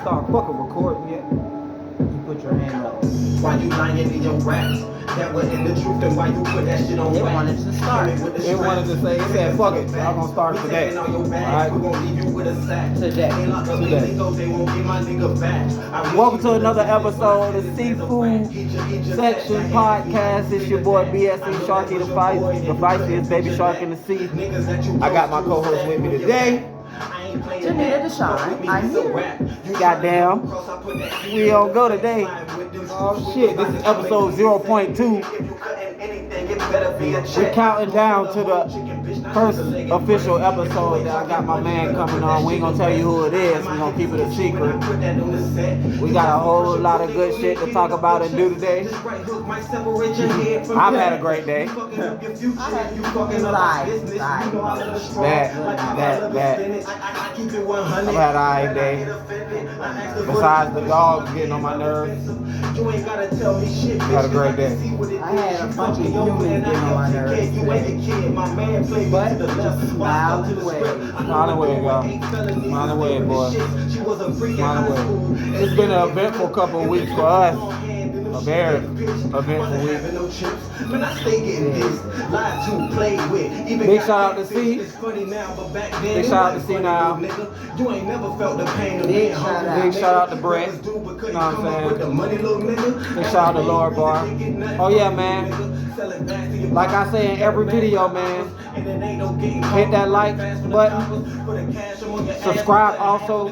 start fucking recording yet. You put your hand up. Why you lying in your raps? That wasn't the truth, then why you put that shit on They wax? wanted to start. They wanted to say, it said, fuck it, y'all gonna start today. Alright? Today. Welcome to another episode of the Seafood Section Podcast. It's your boy BSC Sharky the Feisty, Baby Shark in the Sea. I got my co-host with me today. Janita Deshawn, I'm here. Goddamn, we don't go today. Oh shit, this is episode 0.2. We're counting down to the first official episode that I got my man coming on. We ain't gonna tell you who it is, we're gonna keep it a secret. We got a whole lot of good shit to talk about and do today. I've had a great day. Bad. I've had an alright day. Besides the dogs getting on my nerves. Had a great day. I had a bunch of humans getting on my nerves today. But just smile and wave. Smile and wave, y'all. Smile and wave, boy. Smile and wave. It's been an eventful couple of weeks for us. A very eventful week. Big shout out to C. Big shout out to C now. Big shout out to Brett. You know what I'm saying? Big shout out to Lord Bar. Oh yeah, man. Like I say in every video, man, hit that like button. Subscribe also.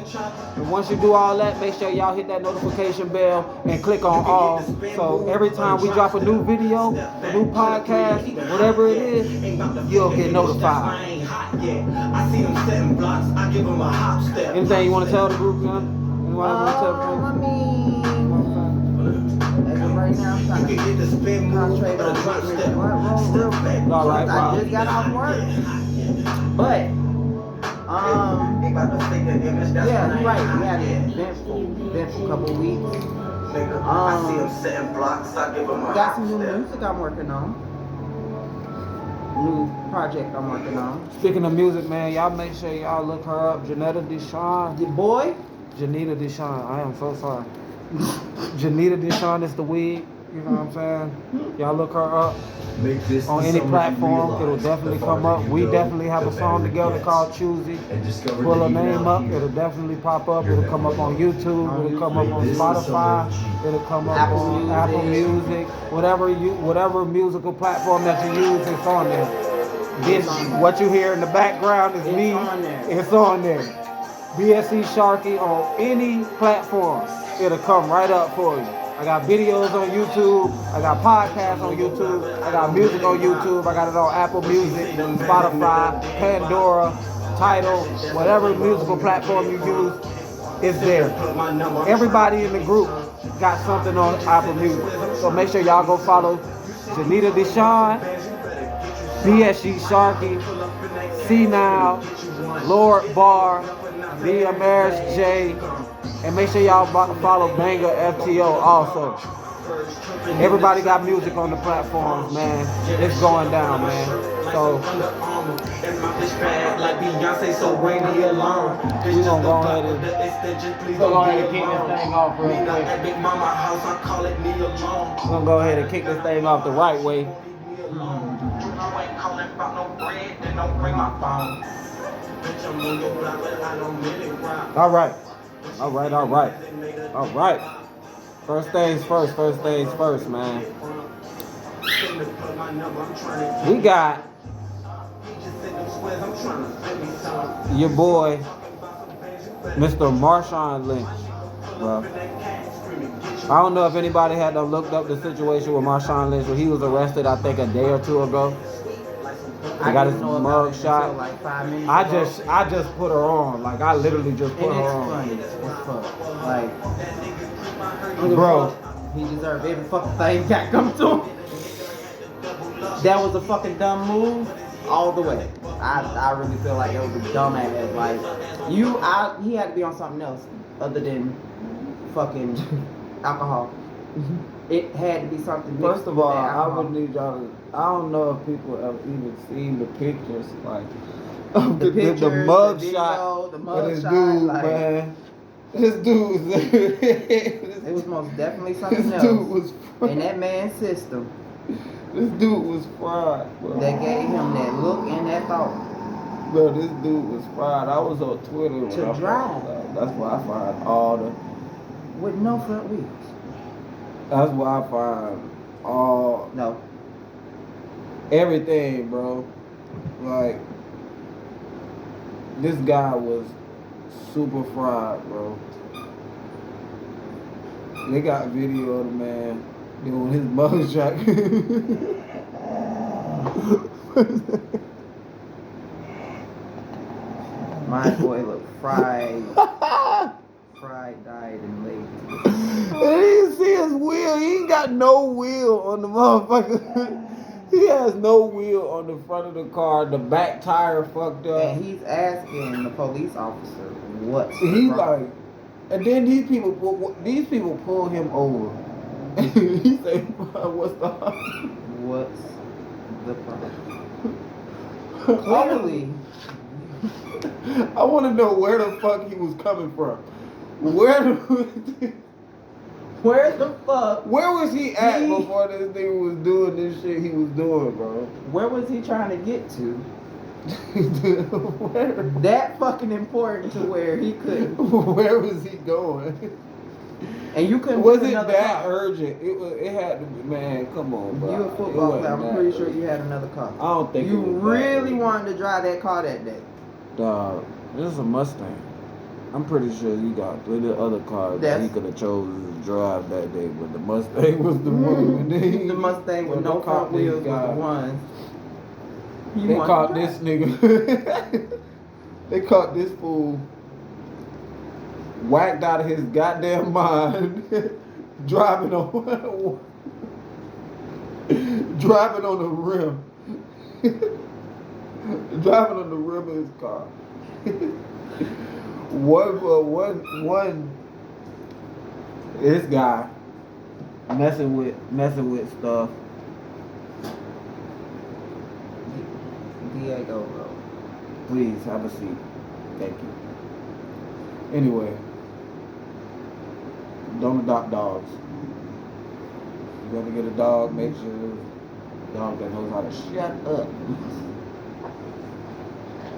And once you do all that, make sure y'all hit that notification bell and click on all. So every time we drop a new video, a new podcast, whatever it is, you'll get notified. Anything you want to tell the group, man? As of right now, I'm trying to concentrate on getting this work real quick. All right, I just got off work. But, yeah, you're right. We had an eventful couple of weeks. Got some new music I'm working on. New project I'm working on. Speaking of music, man, y'all make sure y'all look her up. Janita Deshawn. Your boy? Janita Deshawn. I am so sorry. Janita Deshawn is the weed. You know what I'm saying? Y'all look her up on any platform. It'll definitely come up. We definitely have a song together called Choosy. Pull her name up. It'll definitely pop up. It'll come up on YouTube. It'll come up on Spotify. It'll come up on Apple Music. Whatever musical platform that you use, it's on there. This, what you hear in the background is me. It's on there. BSC Sharky on any platform. It'll come right up for you. I got videos on YouTube. I got podcasts on YouTube. I got music on YouTube. I got it on Apple Music, Spotify, Pandora, Tidal, whatever musical platform you use, it's there. Everybody in the group got something on Apple Music. So make sure y'all go follow Janita Deshawn, BSC Sharky, C Now, Lord Bar, The Amaris J, and make sure y'all follow Banger FTO also. Everybody got music on the platforms, man. It's going down, man. So we gonna go ahead and kick this thing off real quick. We're gonna go ahead and kick this thing off the right way. All right. First things first, man. We got your boy, Mr. Marshawn Lynch, bro. I don't know if anybody had looked up the situation with Marshawn Lynch when he was arrested, I think a day or two ago. I got his mug shot. Like 5 minutes I just put her on. Like I literally just put her on. It's funny. Like, bro, he deserved every fucking thing that come to him. That was a fucking dumb move all the way. I really feel like it was a dumb ass. Like he had to be on something else other than fucking alcohol. It had to be something. First of all, I would need y'all to. I don't know if people have even seen the pictures, like the mug shot the of mug this shot, dude, like, man. This dude was. It was most definitely something This else dude was in that man's system This dude was fried, bro. that gave him that look and that thought. Bro, this dude was fried. I was on Twitter when To I drive. found out. That's why I find all the. With no front wheels. That's why I find all No. everything, bro. Like this guy was super fried, bro. They got video of the man doing his mother track. My boy looked fried. Fried, died, and laid. And you see his wheel. He ain't got no wheel on the motherfucker. He has no wheel on the front of the car. The back tire fucked up. And he's asking the police officer what's He's wrong. like, and then these people pull him over. He say, "What's the?" What's the problem? Clearly. I want to know where the fuck he was coming from. Where the Where was he at before this nigga was doing this shit he was doing, bro? Where was he trying to get to? Where? That fucking important to where he couldn't. Where was he going? And you couldn't. Was get it another that car. urgent? It had to be. Man, come on, bro. You a football player. I'm pretty sure you had another car. I don't think you it was really that wanted to drive that car that day. Dog, this is a Mustang. I'm pretty sure you got plenty of other cars that he could have chosen to drive that day, but the Mustang was the one. The Mustang with no front wheels was the one. They caught this nigga. They caught this fool whacked out of his goddamn mind, driving on the rim. Driving on the rim of his car. One. This guy messing with stuff. Diego, bro. Please have a seat. Thank you. Anyway, don't adopt dogs. You gotta get a dog. Make sure it's a dog that knows how to shut up.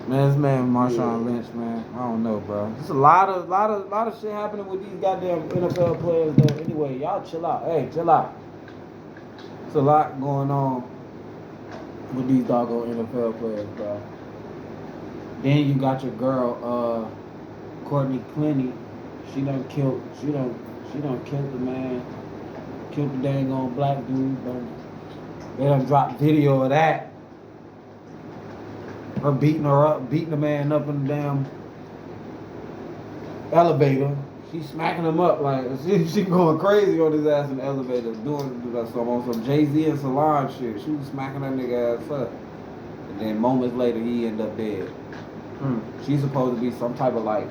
Man, this man Marshawn Lynch, man, I don't know, bro. There's a lot of shit happening with these goddamn NFL players, though. Anyway, y'all chill out. Hey, chill out. There's a lot going on with these doggone NFL players, bro. Then you got your girl, Courtney Clenny. She done killed the man. Killed the dang on black dude. They done dropped video of that. Her beating the man up in the damn elevator. She smacking him up like she going crazy on his ass in the elevator, doing some Jay-Z and Solange shit. She was smacking that nigga ass up, and then moments later he ended up dead. She's supposed to be some type of like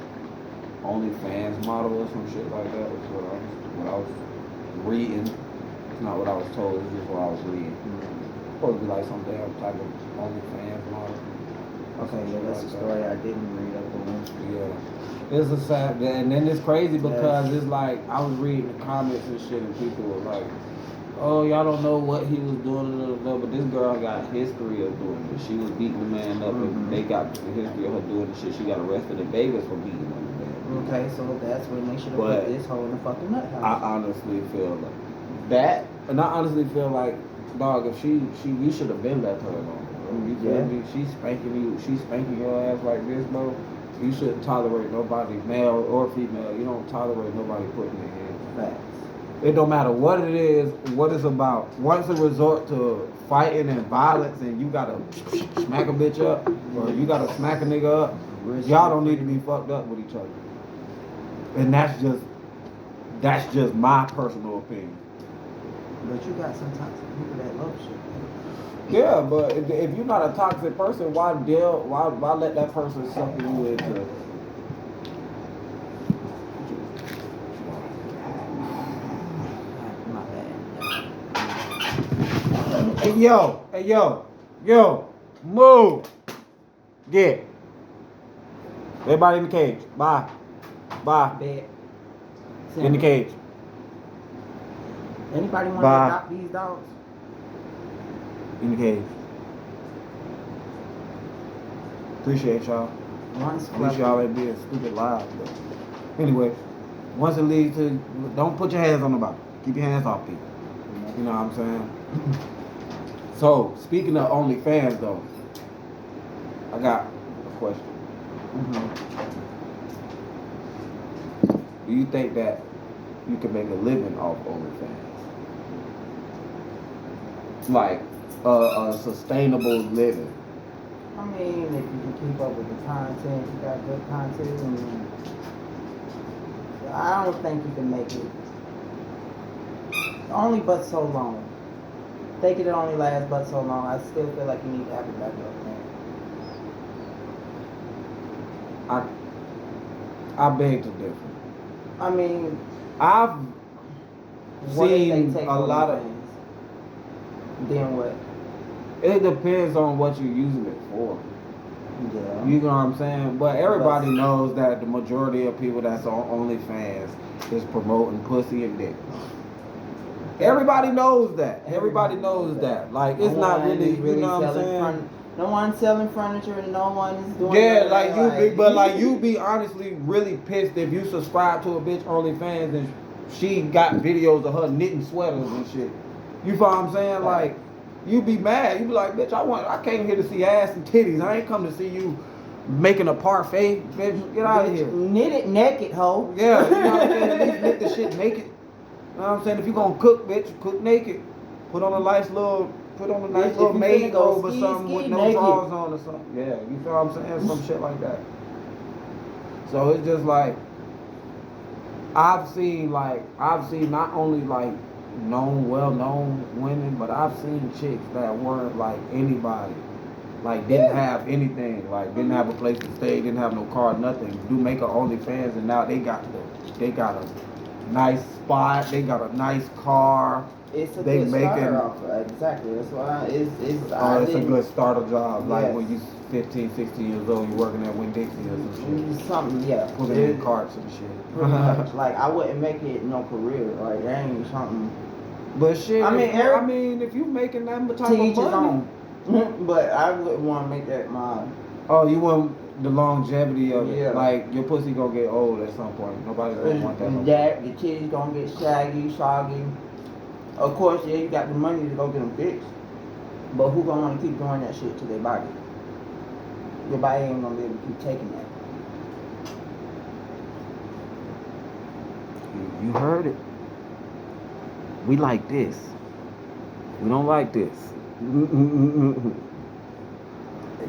OnlyFans model or some shit like that. That's what I was reading. It's not what I was told. It's just what I was reading. Supposed to be like some damn type of OnlyFans model. Okay, yeah, that's a story I didn't read up on. Yeah. It's a sad, and then it's crazy because it's like, I was reading the comments and shit and people were like, oh, y'all don't know what he was doing, but this girl got a history of doing it. She was beating the man up and they got the history of her doing the shit. She got arrested in Vegas for beating the man. Okay, so that's when they should have put this hole in the fucking nut house. I honestly feel like that, and I honestly feel like, dog, if you should have been left her alone. You feel me? She's spanking your ass like this, bro. You shouldn't tolerate nobody, male or female. You don't tolerate nobody putting their hands. Facts. It don't matter what it is, what it's about. Once it resort to fighting and violence, and you gotta smack a bitch up, or you gotta smack a nigga up, y'all don't need to be fucked up with each other. And that's just my personal opinion. But you got some toxic people that love shit. Yeah, but if you're not a toxic person, why let that person suck you into? Hey yo, move. Get. Everybody in the cage. Bye. Bet. In the cage. Anybody want to Bye. adopt these dogs? In the cage. Appreciate y'all. Once At least y'all ain't being stupid live. But anyway, once it leads to, don't put your hands on the bottom. Keep your hands off people. You know what I'm saying? So, speaking of OnlyFans though, I got a question. Do you think that you can make a living off OnlyFans? Like a sustainable living? I mean, if you can keep up with the content, you got good content, and I don't think you can make it. Only but so long. Think it only lasts but so long. I still feel like you need to have a backup plan. I beg to differ. I mean, I've what if they seen take a lot of. things? Then what? It depends on what you're using it for. Yeah. You know what I'm saying? But everybody knows that the majority of people that's on OnlyFans is promoting pussy and dick. Everybody knows that. Everybody knows that. Like, it's not really, you know what I'm saying? No one's selling furniture and no one is doing Yeah, that. like you be honestly really pissed if you subscribe to a bitch OnlyFans and she got videos of her knitting sweaters and shit. You feel what I'm saying? Like, you be mad. You be like, bitch, I came here to see ass and titties. I ain't come to see you making a parfait. Bitch, get out of here. Knit it naked, ho. Yeah, you know what I'm saying? At least knit the shit naked. You know what I'm saying? If you gonna cook, bitch, cook naked. Put on a nice little maid robe or something with no drawers on or something. Yeah, you feel what I'm saying? Some shit like that. So it's just like, I've seen not only like well-known women, but I've seen chicks that weren't like anybody. Like, didn't have anything. Like, didn't have a place to stay, didn't have no car, nothing. Do make a OnlyFans, and now they got a nice spot, they got a nice car. It's a they good making, starter offer. Exactly. That's why it's a good starter job. Like, when you 15, 16 years old, you're working at Winn-Dixie or some shit. Something, yeah. Putting in carts and shit. Pretty much. Like, I wouldn't make it no career. Like, that ain't something. But shit, I mean, if you making that type to each of his money. own. But I wouldn't want to make that my. Oh, you want the longevity of it. Yeah. Like, your pussy gonna get old at some point. Nobody's gonna want that. The titties gonna get shaggy, soggy. Of course, yeah, you got the money to go get them fixed. But who gonna want to keep doing that shit to their body? Your body ain't gonna be able to keep taking that. You heard it. We like this. We don't like this.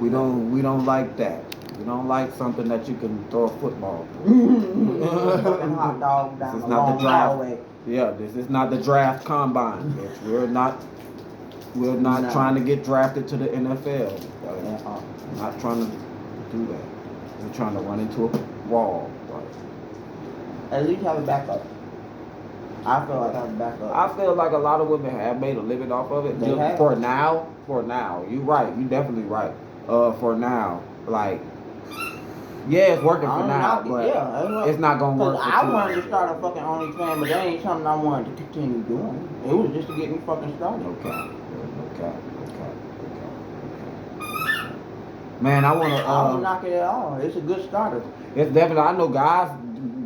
We don't like that. We don't like something that you can throw a football through. Fucking hot dog down This is the not long the draft. hallway. Yeah, this is not the draft combine, bitch. We're not No. trying to get drafted to the NFL. We're not trying to do that. We're trying to run into a wall. At least have a backup. I feel like I have a backup. I feel like a lot of women have made a living off of it. They have. For now, you right. You definitely right. For now, like, yeah, it's working for now, but it's not gonna work. I wanted to start a fucking OnlyFans, but that ain't something I wanted to continue doing. It was just to get me fucking started. Okay. Man, I wanna. I don't knock it at all. It's a good starter. It's definitely. I know guys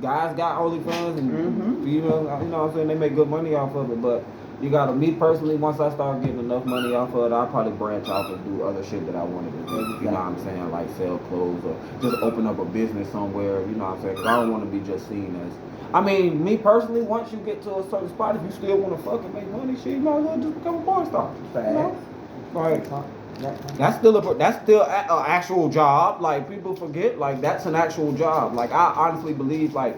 got OnlyFans and you know what I'm saying, they make good money off of it, but you gotta, me personally, once I start getting enough money off of it, I'll probably branch off and do other shit that I wanted to do. You know what I'm saying? Like sell clothes or just open up a business somewhere, you know what I'm saying? Cause I don't want to be just seen as, I mean, me personally, once you get to a certain spot, if you still want to fucking make money, shit, you might as well just become a porn star. You know? Like, that's still an actual job. Like, people forget, like, that's an actual job. Like, I honestly believe, like,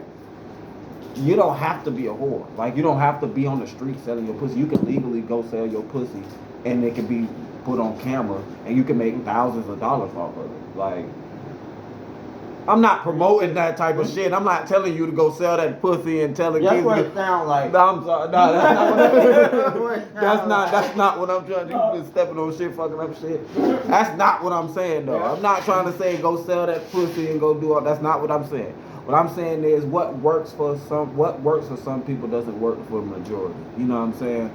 you don't have to be a whore. Like, you don't have to be on the street selling your pussy. You can legally go sell your pussy and it can be put on camera and you can make thousands of dollars off of it. Like, I'm not promoting that type of shit. I'm not telling you to go sell that pussy and telling kids. That's what it sounds like. No, I'm sorry. No, that's not what I'm trying to do. You been stepping on shit, fucking up shit. That's not what I'm saying, though. I'm not trying to say go sell that pussy and go do all. That's not what I'm saying. What I'm saying is what works for some people doesn't work for the majority. You know what I'm saying?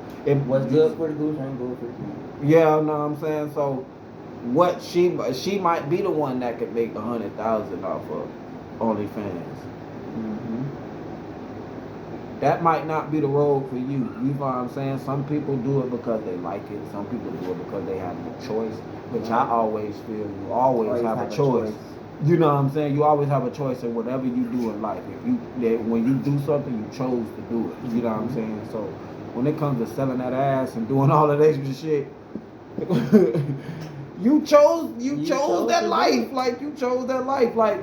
What's good for the goose ain't good for the goose. Yeah, you know what I'm saying? So what she might be the one that could make 100,000 off of OnlyFans. Mm-hmm. That might not be the road for you. You know what I'm saying? Some people do it because they like it. Some people do it because they have no choice. Which I always feel you always have a choice. You know what I'm saying? You always have a choice in whatever you do in life. When you do something, you chose to do it. You know what I'm saying? So when it comes to selling that ass and doing all of that shit, you chose that life. Like you chose that life. Like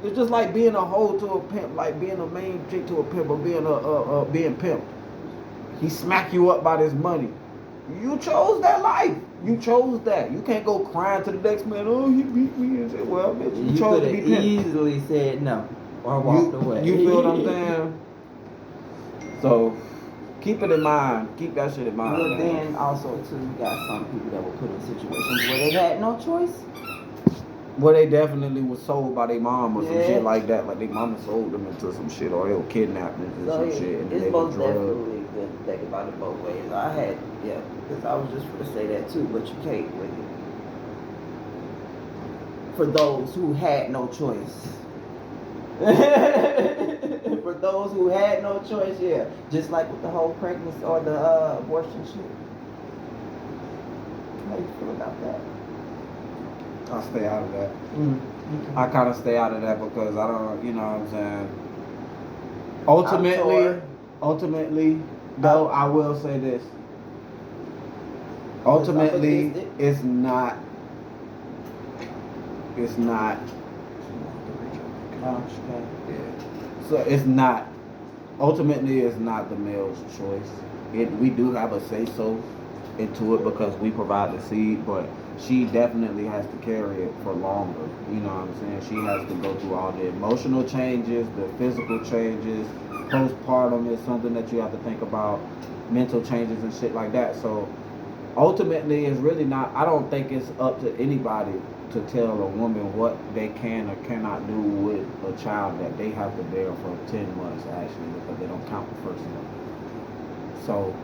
it's just like being a hoe to a pimp, like being a main chick to a pimp, or being pimp. He smack you up by this money. You chose that life. You chose that. You can't go crying to the next man. Oh, he beat me and say, "Well, bitch, you chose to be pimp." Easily said no or walked away. You feel what I'm saying? So keep it in mind. Keep that shit in mind. But then also too, you got some people that were put in situations where they had no choice. Well, they definitely was sold by their mom or some shit like that. Like their mama sold them into some shit, or they were kidnapped into some shit, and it's they most were drugged. definitely good to think about it both ways. Because I was just going to say that too, but you can't really. For those who had no choice. For those who had no choice, yeah. Just like with the whole pregnancy or the abortion shit. How do you feel about that? I stay out of that. Mm-hmm. I kind of stay out of that because I don't, you know what I'm saying? Ultimately, though, I will say this. Ultimately, it's not. Yeah. So it's not. Ultimately, it's not the male's choice. We do have a say so into it because we provide the seed, but she definitely has to carry it for longer. You know what I'm saying? She has to go through all the emotional changes, the physical changes. Postpartum is something that you have to think about, mental changes and shit like that. So ultimately, it's really not. I don't think it's up to anybody to tell a woman what they can or cannot do with a child that they have to bear for 10 months actually, because they don't count the first month. So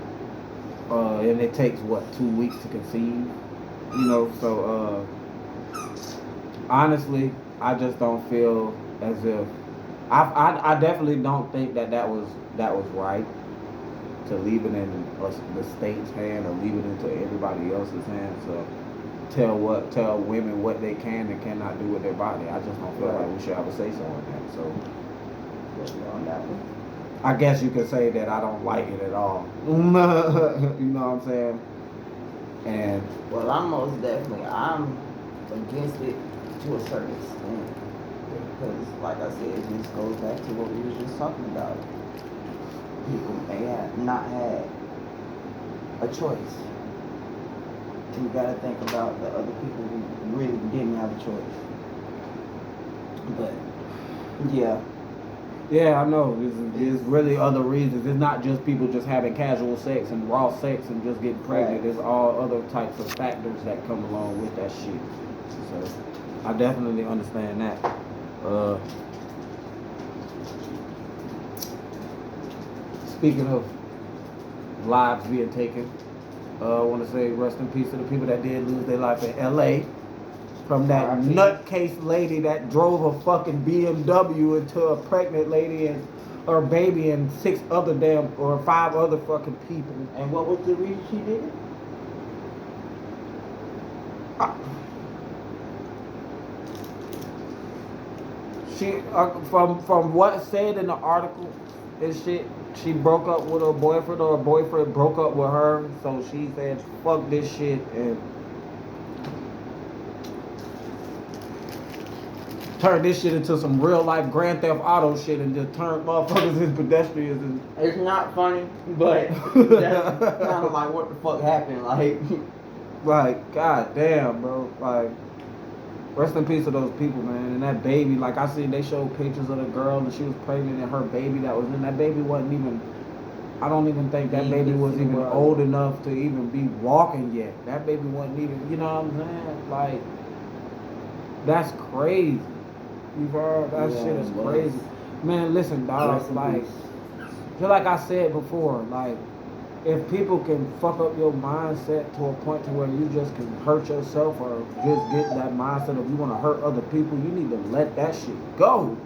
and it takes 2 weeks to conceive, you know. So honestly, I just don't feel as if I definitely don't think that was right to leave it in the state's hand or leave it into everybody else's hands to tell women what they can and cannot do with their body. I just don't feel like we should have a say so in that. So on that one. I guess you could say that I don't like it at all. You know what I'm saying? And well, I'm against it to a certain extent, because like I said, it just goes back to what we were just talking about. People may have not had a choice. You gotta think about the other people who really didn't have a choice. But yeah, I know. There's really other reasons. It's not just people just having casual sex and raw sex and just getting pregnant. There's all other types of factors that come along with that shit. So I definitely understand that. Speaking of lives being taken, I want to say rest in peace to the people that did lose their life in L.A. from that nutcase lady that drove a fucking BMW into a pregnant lady and her baby and 5 other fucking people. And what was the reason she did it? She from what said in the article and shit, she broke up with her boyfriend or her boyfriend broke up with her, so she said fuck this shit and turned this shit into some real life Grand Theft Auto shit and just turned motherfuckers into pedestrians. And it's not funny, but that's kind of like what the fuck happened. Like god damn, bro. Like rest in peace to those people, man. And that baby, like I see they showed pictures of the girl and she was pregnant and her baby that was in that baby wasn't even. I don't even think that baby was even old enough to even be walking yet. That baby wasn't even. You know what I'm saying? Like that's crazy. You've heard that shit is crazy. Man, listen, dog. Like, just like I said before, like, if people can fuck up your mindset to a point to where you just can hurt yourself or just get that mindset of you want to hurt other people, you need to let that shit go.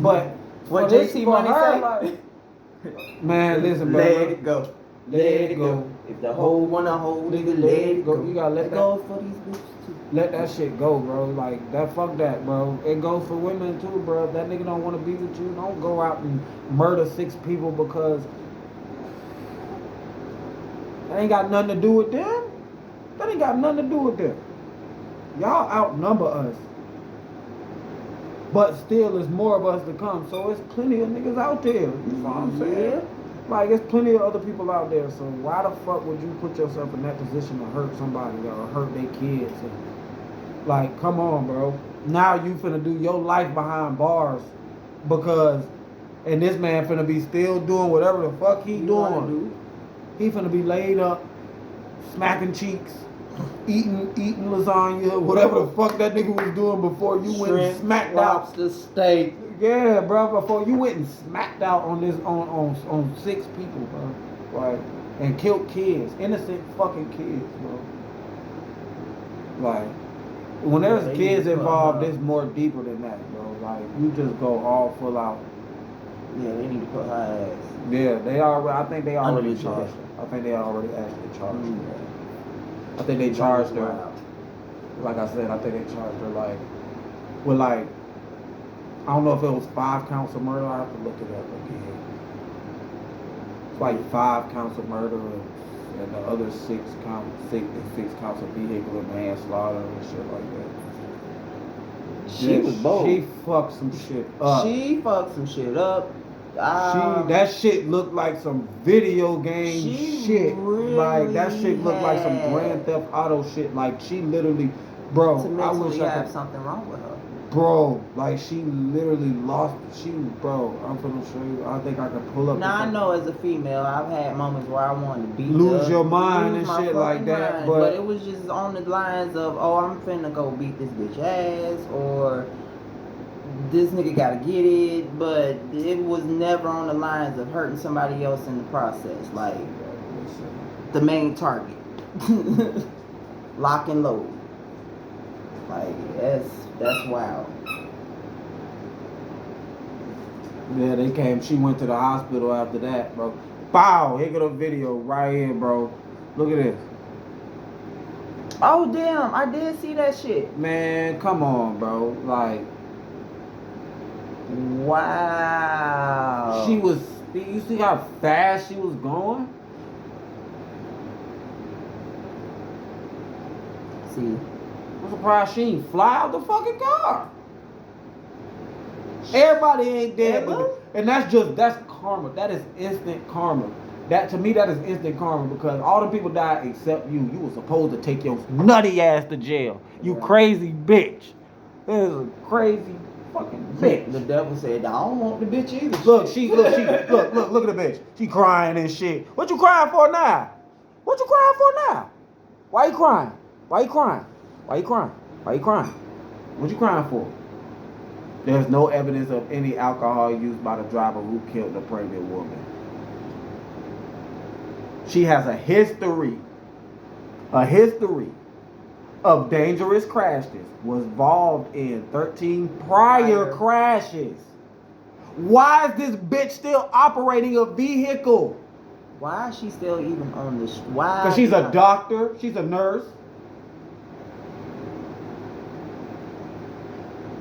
But what JC Money say? Like, man, listen, bro. Let it go. Let it go. If the whole wanna hold, nigga, let it go. You gotta let that go for these bitches too. Let that shit go, bro. Like that, fuck that, bro. It goes for women too, bro. If that nigga don't want to be with you, don't go out and murder 6 people because that ain't got nothing to do with them. That ain't got nothing to do with them. Y'all outnumber us. But still, there's more of us to come. So it's plenty of niggas out there. You know what I'm saying? Yeah. Like, there's plenty of other people out there. So why the fuck would you put yourself in that position to hurt somebody or hurt their kids? And, like, come on, bro. Now you finna do your life behind bars because, and this man finna be still doing whatever the fuck he doing. He finna be laid up, smacking cheeks, eating lasagna, whatever the fuck that nigga was doing before you went and smacked out. The steak. Yeah, bro. Before you went and smacked out on this on 6 people, bro. Like, and killed kids, innocent fucking kids, bro. Like, when there's kids involved, it's more deeper than that, bro. Like, you just go all full out. Yeah, they need to put her ass. Yeah, they already. I think they already charged her. I think they already actually charged her. I think they charged her. Like I said, I think they charged her like with like, I don't know if it was 5 counts of murder. I have to look it up again. It's like 5 counts of murder and the other 6 counts of vehicular manslaughter and shit like that. She was bold. She fucked some shit up. She fucked some shit up. That shit looked like some video game shit. Really like that shit looked like some Grand Theft Auto shit. Like she literally, bro. I wish I had something wrong with her. Bro, like she literally lost. Bro, I'm gonna show you. I think I can pull up. Now I know as a female, I've had moments where I wanted to lose your mind and shit like that. But it was just on the lines of, oh, I'm finna go beat this bitch ass, or this nigga gotta get it. But it was never on the lines of hurting somebody else in the process. Like the main target, lock and load. Like that's wild. Yeah, they came. She went to the hospital after that, bro. Bow, here go the video right here, bro. Look at this. Oh damn, I did see that shit. Man, come on, bro. Like, wow. She was. You see how fast she was going? See. I'm surprised she ain't fly out the fucking car. Everybody ain't dead, and that's karma. That is instant karma. That to me, that is instant karma because all the people died except you. You were supposed to take your nutty ass to jail. You crazy bitch. This is a crazy fucking bitch. The devil said, I don't want the bitch either. Look at the bitch. She crying and shit. What you crying for now? What you crying for now? Why you crying? Why you crying? Why you crying? Why you crying? What you crying for? There's no evidence of any alcohol used by the driver who killed the pregnant woman. She has a history of dangerous crashes. Was involved in 13 prior crashes. Why is this bitch still operating a vehicle? Why is she still even on this? Why? Because she's a doctor. She's a nurse.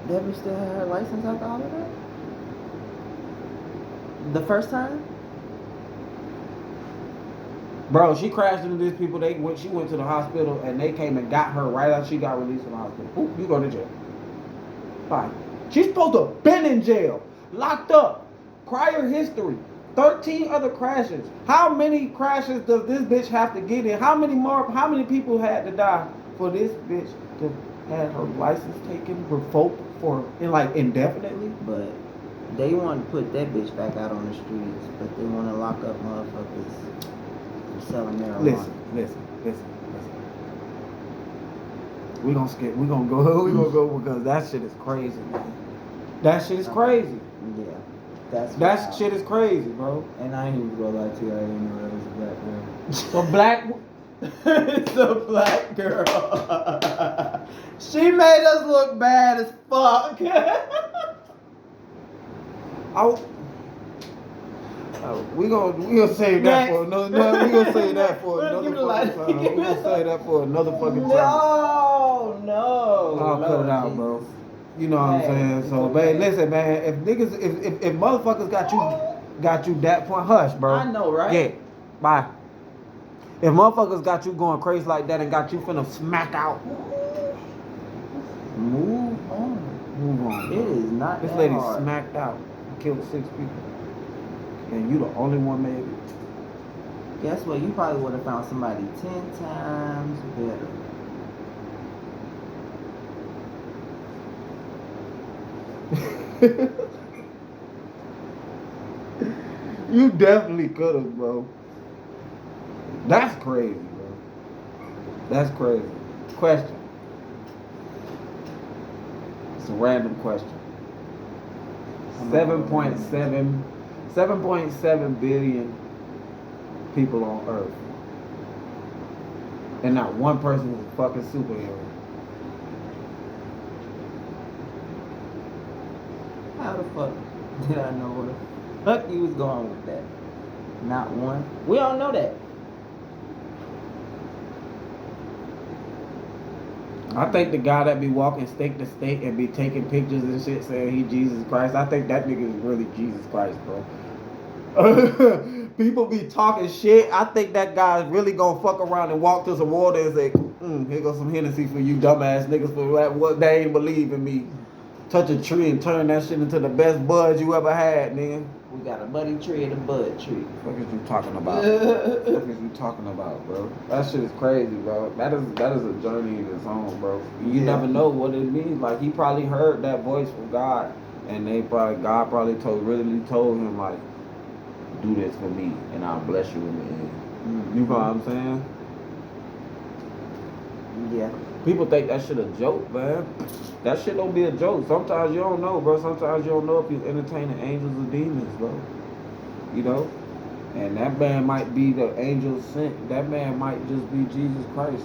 Debbie still had her license after all of that? The first time? Bro, she crashed into these people. She went to the hospital and they came and got her right after she got released from the hospital. Ooh, you go to jail. Fine. She's supposed to have been in jail, locked up, prior history, 13 other crashes. How many crashes does this bitch have to get in? How many people had to die for this bitch to have her license taken, revoked indefinitely? But they want to put that bitch back out on the streets, but they want to lock up motherfuckers for selling marijuana. Listen. We gonna skip. We gonna go. We gonna go because that shit is crazy, man. That shit is crazy. Yeah. That shit is crazy, bro. And I ain't even gonna lie to you, I didn't know that was a black girl. So black. It's a black girl. She made us look bad as fuck. We gonna save that for another. We gonna save that for another fucking time. We gonna save that for another fucking time. No. I'll cut it out, bro. You know what I'm saying? So, man, listen, man. If niggas, if motherfuckers got you that point, hush, bro. I know, right? Yeah. Bye. If motherfuckers got you going crazy like that and got you finna smack out, move on. Move on. It is not this that lady hard. Smacked out, killed 6 people, and you the only one made it. Guess what? You probably would have found somebody 10 times better. You definitely could have, bro. That's crazy, bro. That's crazy. Question. It's a random question. 7.7 billion people on Earth. And not one person is a fucking superhero. How the fuck did I know where the fuck you was going with that? Not one. We all know that. I think the guy that be walking state to state and be taking pictures and shit saying he Jesus Christ, I think that nigga is really Jesus Christ, bro. People be talking shit. I think that guy is really gonna fuck around and walk to some water and say, here goes some Hennessy for you dumbass niggas for what they ain't believe in me. Touch a tree and turn that shit into the best buds you ever had, nigga. We got a buddy tree and a bud tree. What is you talking about? What is you talking about, bro? That shit is crazy, bro. That is a journey in its own, bro. You never know what it means. Like he probably heard that voice from God, and God probably really told him like, do this for me, and I'll bless you in the end. You know what I'm saying? Yeah. People think that shit a joke, man. That shit don't be a joke. Sometimes you don't know, bro. Sometimes you don't know if you entertaining angels or demons, bro. You know? And that man might be the angel sent. That man might just be Jesus Christ.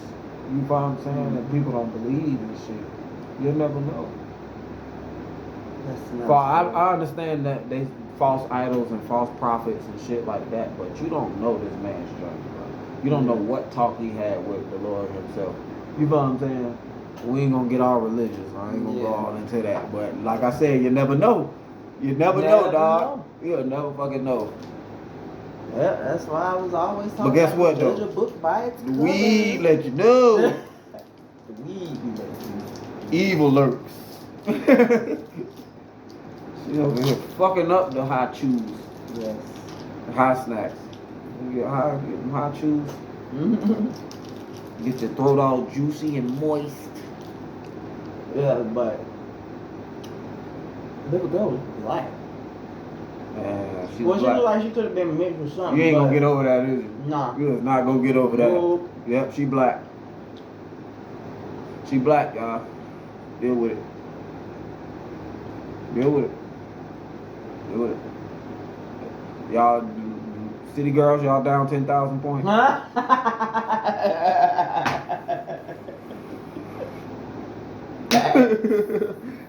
You know what I'm saying? And people don't believe in shit. You'll never know. I understand that they false idols and false prophets and shit like that, but you don't know this man's journey, bro. You don't know what talk he had with the Lord himself. You know what I'm saying? We ain't gonna get all religious. I ain't gonna go all into that. But like I said, you never know. You never know, dog. You'll never fucking know. Yeah, that's why I was always talking. But guess what, judge though? a book by its cover. We let you know. The weed be let you know. Evil lurks. She over here fucking up the high chews. Yes. The high snacks. You get them high chews. Get your throat all juicy and moist. Yeah, but look at those black. She looked like she could have been mixed with something. You ain't gonna get over that, is you? Nah. You is not gonna get over that. Nope. Yep, she black. She black, y'all. Deal with it. Deal with it. Deal with it. Y'all, city girls, y'all down 10,000 points.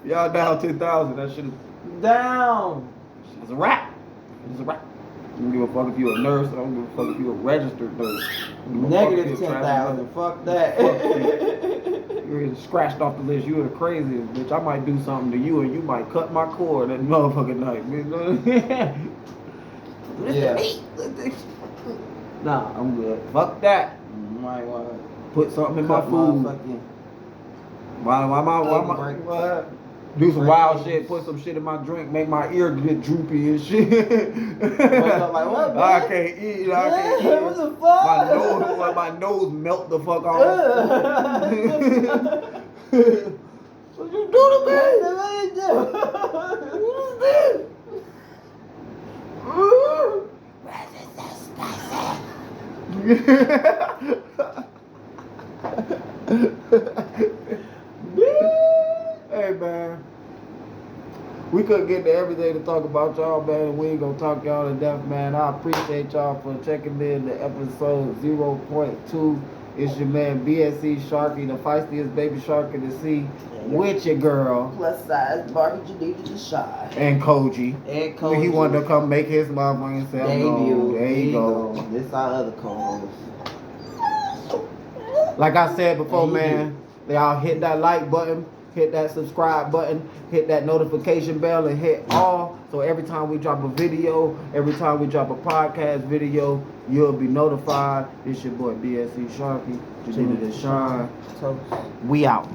Y'all down 10,000. That shit is down. It's a wrap. It's a wrap. I don't give a fuck if you're a nurse. I don't give a fuck if you're a registered nurse. Negative 10,000. Fuck that. You're scratched off the list. You're the craziest bitch. I might do something to you and you might cut my cord that motherfucking night. Yeah. Nah, I'm good. Fuck that. You might want to put something in my food. Why do some wild shit, put some shit in my drink, make my ear get droopy and shit. Like, what, I can't eat. What the fuck? My nose melt the fuck off. What you do to me? What is this? Hey, man. We couldn't get to everything to talk about y'all, man, and we ain't gonna talk y'all to death, man. I appreciate y'all for checking in to episode 0.2. It's your man BSE Sharky, the feistiest baby shark in the sea, with your girl. Plus size Barbie Janita the Shy. And Koji. And Koji. He wanted to come make his motherfucking self known. There you go. This our other co-host. Like I said before, man, y'all hit that like button, hit that subscribe button, hit that notification bell, and hit all. So every time we drop a video, every time we drop a podcast video, you'll be notified. It's your boy BSE Sharky, Janita the Shine. We out.